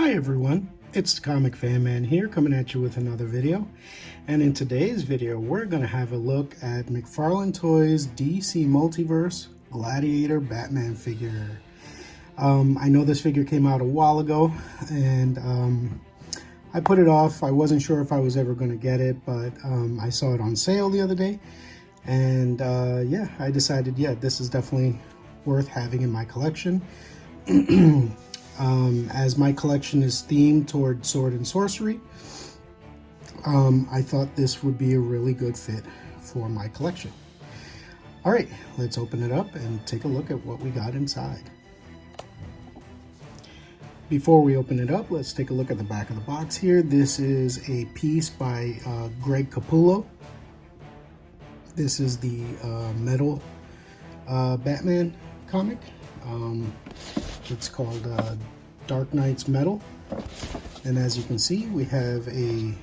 Hi everyone, it's the Comic Fan Man here coming at you with another video. And in today's video, we're going to have a look at McFarlane Toys DC Multiverse Gladiator Batman figure. I know this figure came out a while ago and I put it off. I wasn't sure if I was ever going to get it, but I saw it on sale the other day. And yeah, I decided, yeah, this is definitely worth having in my collection. As my collection is themed toward sword and sorcery, I thought this would be a really good fit for my collection. All right, let's open it up and take a look at what we got inside. Before we open it up, let's take a look at the back of the box here. This is a piece by Greg Capullo. This is the metal Batman comic. It's called Dark Knight's Metal, and as you can see, we have the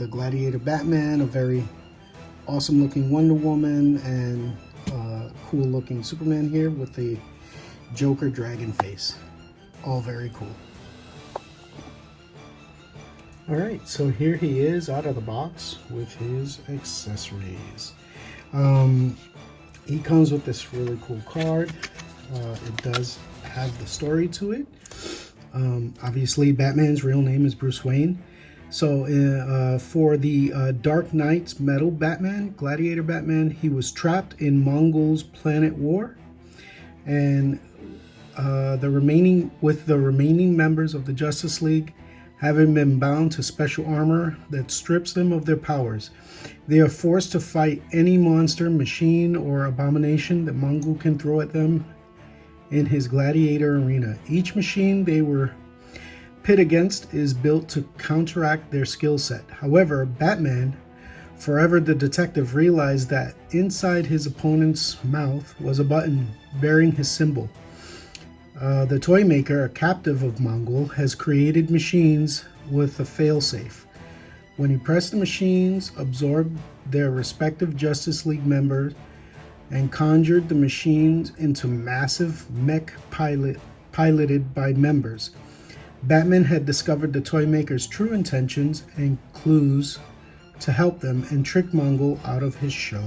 Gladiator Batman, a very awesome looking Wonder Woman, and cool looking Superman here with the Joker dragon face. All very cool. All right, so here he is out of the box with his accessories. He comes with this really cool card. It does have the story to it. Obviously, Batman's real name is Bruce Wayne. So for the Dark Knight's Metal Batman, Gladiator Batman, he was trapped in Mongul's planet war, and the remaining members of the Justice League, having been bound to special armor that strips them of their powers, they are forced to fight any monster, machine, or abomination that Mongul can throw at them in his gladiator arena. Each machine they were pit against is built to counteract their skill set. However, Batman, forever the detective, realized that inside his opponent's mouth was a button bearing his symbol. The toy maker, a captive of Mongul, has created machines with a failsafe. When he pressed the machines, absorbed their respective Justice League members, and conjured the machines into massive mech piloted by members. Batman had discovered the toy maker's true intentions and clues to help them and trick Mongul out of his show.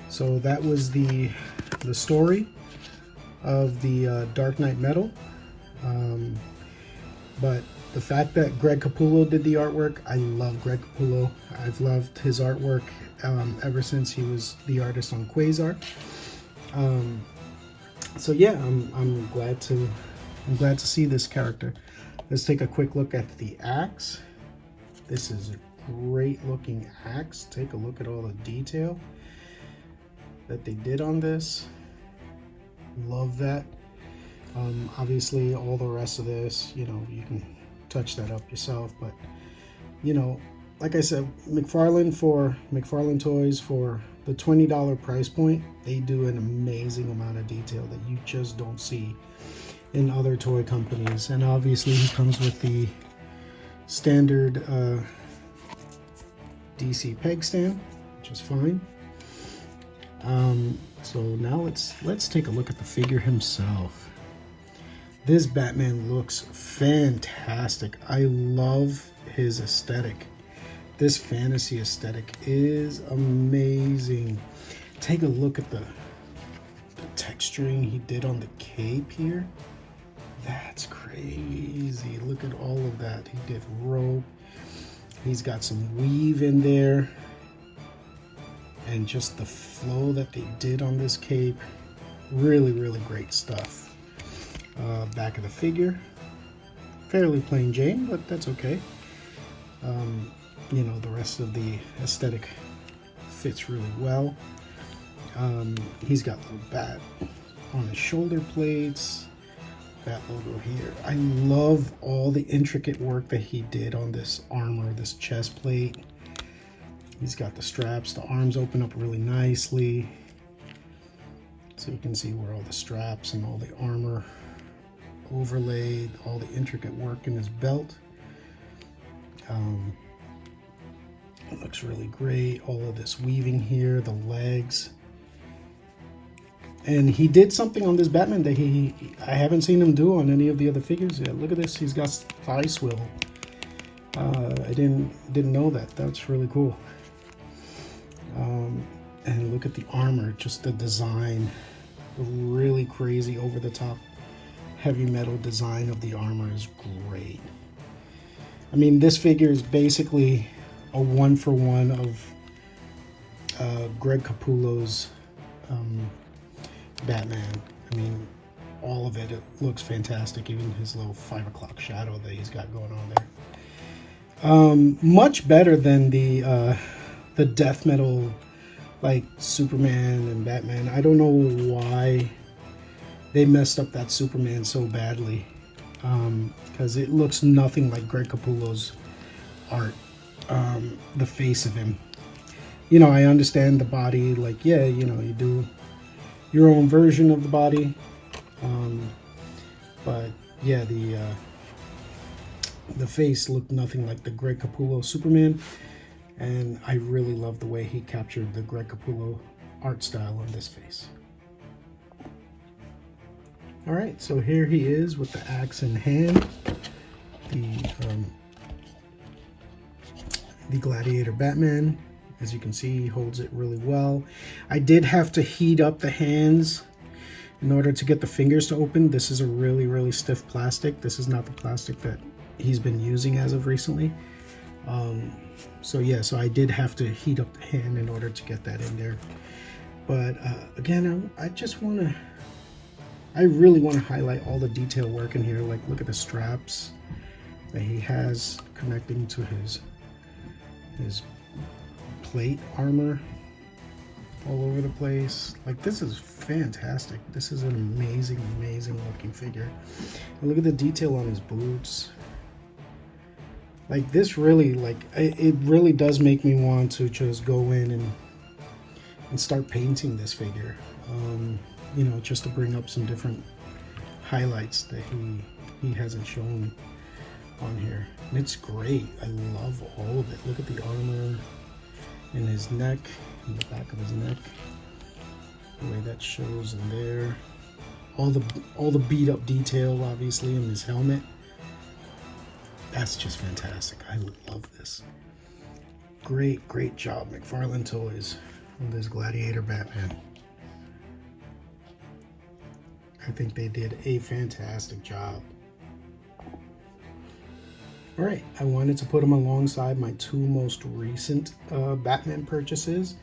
So that was the story of the Dark Knight Metal. But the fact that Greg Capullo did the artwork, I love Greg Capullo. I've loved his artwork ever since he was the artist on Quasar. So yeah, I'm glad to see this character. Let's take a quick look at the axe. This is a great looking axe. Take a look at all the detail that they did on this. Love that. Obviously all the rest of this, you know, you can touch that up yourself, but you know, like I said, McFarlane Toys, for the $20 price point, they do an amazing amount of detail that you just don't see in other toy companies. And obviously he comes with the standard DC peg stand, which is fine. So now let's take a look at the figure himself. This Batman looks fantastic. I love his aesthetic. This fantasy aesthetic is amazing. Take a look at the texturing he did on the cape here. That's crazy. Look at all of that. He did rope. He's got some weave in there. And just the flow that they did on this cape. Really, really great stuff. Back of the figure. Fairly plain Jane, but that's okay. You know, the rest of the aesthetic fits really well. He's got a little bat on his shoulder plates. Bat logo here. I love all the intricate work that he did on this armor, this chest plate. He's got the straps. The arms open up really nicely. So you can see where all the straps and all the armor overlaid, all the intricate work in his belt. It looks really great. All of this weaving here, the legs. And he did something on this Batman that I haven't seen him do on any of the other figures yet. Look at this, he's got thigh swivel. I didn't know that. That's really cool. And look at the armor, just the design, really crazy, over the top, heavy metal design of the armor is great. I mean, this figure is basically a 1-for-1 of Greg Capullo's Batman. I mean, all of it looks fantastic, even his little 5 o'clock shadow that he's got going on there. Much better than the death metal, like Superman and Batman. I don't know why they messed up that Superman so badly, because it looks nothing like Greg Capullo's art. The face of him, you know, I understand the body, like, yeah, you know, you do your own version of the body, but yeah, the face looked nothing like the Greg Capullo Superman. And I really love the way he captured the Greg Capullo art style on this face. All right, so here he is with the axe in hand. The Gladiator Batman. As you can see, he holds it really well. I did have to heat up the hands in order to get the fingers to open. This is a really, really stiff plastic. This is not the plastic that he's been using as of recently. So yeah, so I did have to heat up the hand in order to get that in there. But again, I really want to highlight all the detail work in here. Like, look at the straps that he has connecting to his plate armor all over the place. Like, this is fantastic. This is an amazing, amazing looking figure. And look at the detail on his boots. Like, this really, like, it really does make me want to just go in and start painting this figure. You know, just to bring up some different highlights that he hasn't shown on here. And it's great. I love all of it. Look at the armor in his neck, in the back of his neck. The way that shows in there. All the beat up detail, obviously, in his helmet. That's just fantastic. I love this. Great, great job, McFarlane Toys, on this Gladiator Batman. I think they did a fantastic job. All right, I wanted to put them alongside my two most recent Batman purchases,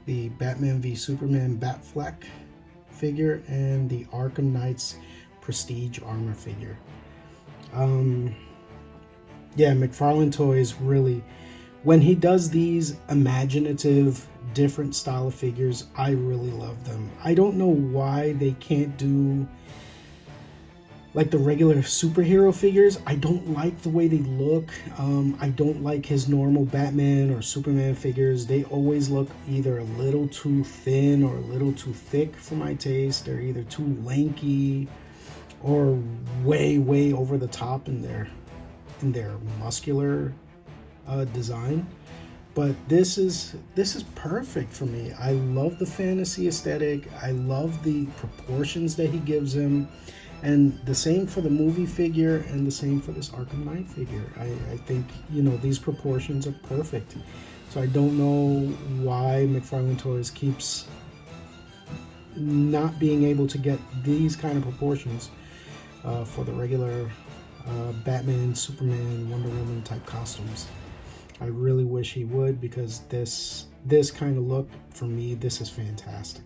the Batman v Superman Batfleck figure and the Arkham Knight's Prestige Armor figure. Yeah, McFarlane Toys really, when he does these imaginative, different style of figures, I really love them. I don't know why they can't do like the regular superhero figures. I don't like the way they look. I don't like his normal Batman or Superman figures. They always look either a little too thin or a little too thick for my taste. They're either too lanky or way, way over the top in their muscular design. But this is perfect for me. I love the fantasy aesthetic. I love the proportions that he gives him. And the same for the movie figure and the same for this Arkham Knight figure. I think, you know, these proportions are perfect. So I don't know why McFarlane Toys keeps not being able to get these kind of proportions for the regular Batman, Superman, Wonder Woman type costumes. I really wish he would, because this kind of look, for me, this is fantastic.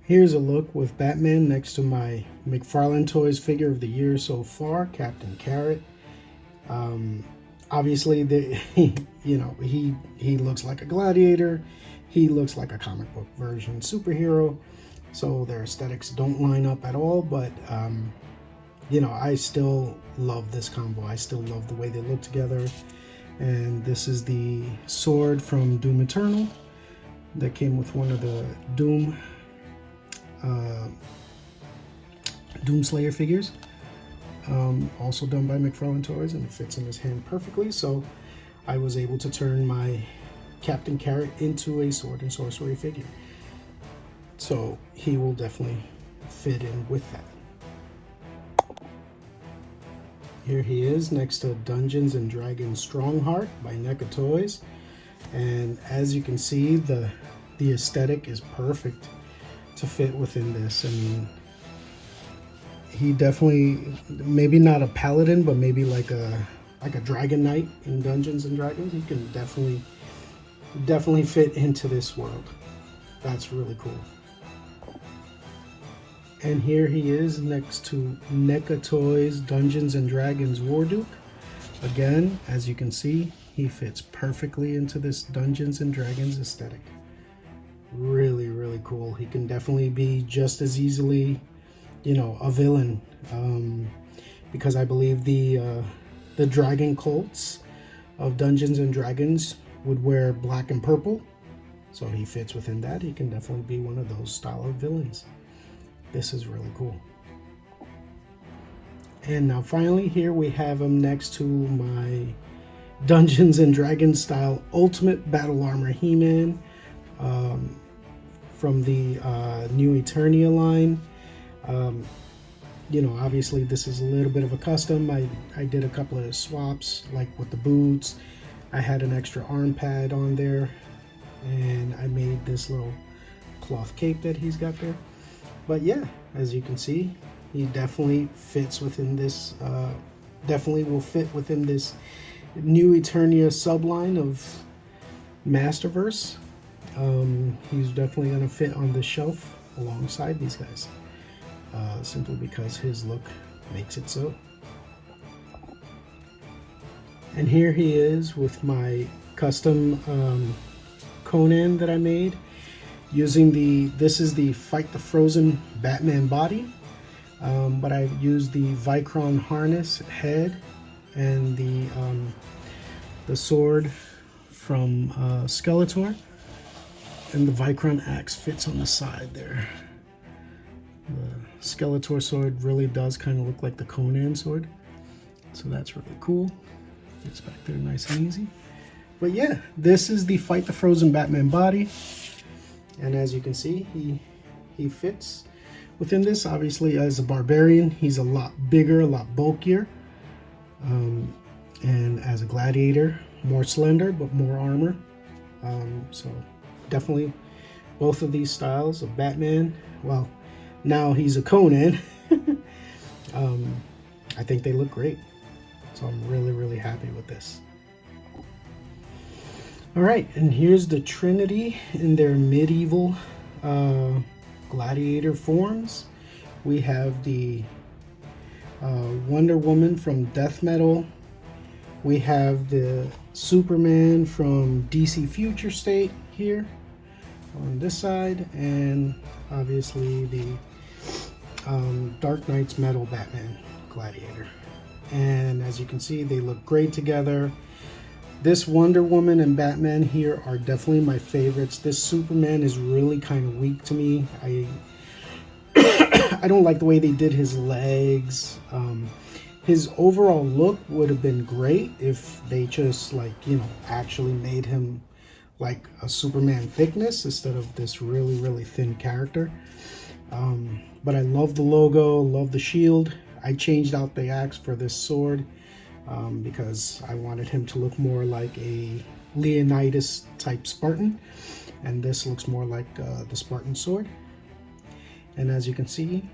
Here's a look with Batman next to my McFarlane Toys figure of the year so far, Captain Carrot. Obviously, you know, he looks like a gladiator. He looks like a comic book version superhero. So their aesthetics don't line up at all, but you know, I still love this combo. I still love the way they look together. And this is the sword from Doom Eternal that came with one of the Doom Slayer figures. Also done by McFarlane Toys, and it fits in his hand perfectly. So I was able to turn my Captain Carrot into a sword and sorcery figure. So he will definitely fit in with that. Here he is next to Dungeons and Dragons Strongheart by NECA Toys. And as you can see, the aesthetic is perfect to fit within this. I mean, he definitely, maybe not a paladin, but maybe like a dragon knight in Dungeons and Dragons. He can definitely fit into this world. That's really cool. And here he is next to NECA Toys Dungeons and Dragons Warduke. Again, as you can see, he fits perfectly into this Dungeons and Dragons aesthetic. Really, really cool. He can definitely be just as easily, you know, a villain, because I believe the dragon cults of Dungeons and Dragons would wear black and purple, so he fits within that. He can definitely be one of those style of villains. This is really cool. And now finally, here we have him next to my Dungeons and Dragons style Ultimate Battle Armor He-Man from the New Eternia line. You know, obviously this is a little bit of a custom. I did a couple of swaps, like with the boots. I had an extra arm pad on there, and I made this little cloth cape that he's got there. But yeah, as you can see, he definitely fits within this, definitely will fit within this New Eternia subline of Masterverse. He's definitely going to fit on the shelf alongside these guys, simply because his look makes it so. And here he is with my custom Conan that I made using this is the Fight the Frozen Batman body, but I used the Vicron harness head and the sword from Skeletor, and the Vicron axe fits on the side there. The Skeletor sword really does kind of look like the Conan sword, so that's really cool. Fits back there nice and easy. But yeah, this is the Fight the Frozen Batman body, and as you can see, he fits within this. Obviously, as a barbarian, he's a lot bigger, a lot bulkier, and as a gladiator, more slender but more armor. So definitely both of these styles of Batman, well, now he's a Conan, I think they look great. So I'm really, really happy with this. All right, and here's the Trinity in their medieval gladiator forms. We have the Wonder Woman from Death Metal. We have the Superman from DC Future State here on this side, and obviously the Dark Knight's Metal Batman Gladiator. And as you can see, they look great together. This Wonder Woman and Batman here are definitely my favorites. This Superman is really kind of weak to me. I don't like the way they did his legs. His overall look would have been great if they just, like, you know, actually made him like a Superman thickness instead of this really, really thin character. But I love the logo, love the shield. I changed out the axe for this sword because I wanted him to look more like a Leonidas type Spartan, and this looks more like the Spartan sword. And as you can see,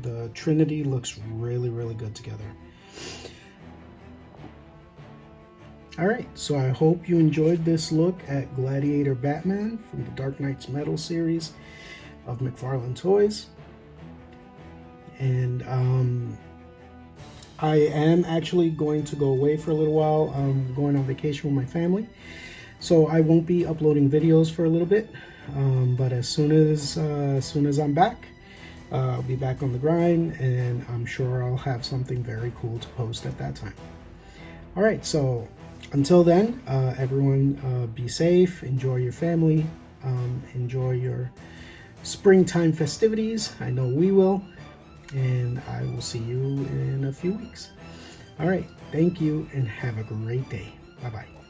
the Trinity looks really, really good together. All right, so I hope you enjoyed this look at Gladiator Batman from the Dark Knight's Metal series of McFarlane Toys. And I am actually going to go away for a little while. I'm going on vacation with my family, so I won't be uploading videos for a little bit. But as soon as I'm back, I'll be back on the grind, and I'm sure I'll have something very cool to post at that time. All right, so until then, everyone be safe, enjoy your family, enjoy your springtime festivities. I know we will, and I will see you in a few weeks. All right, thank you, and have a great day. Bye-bye.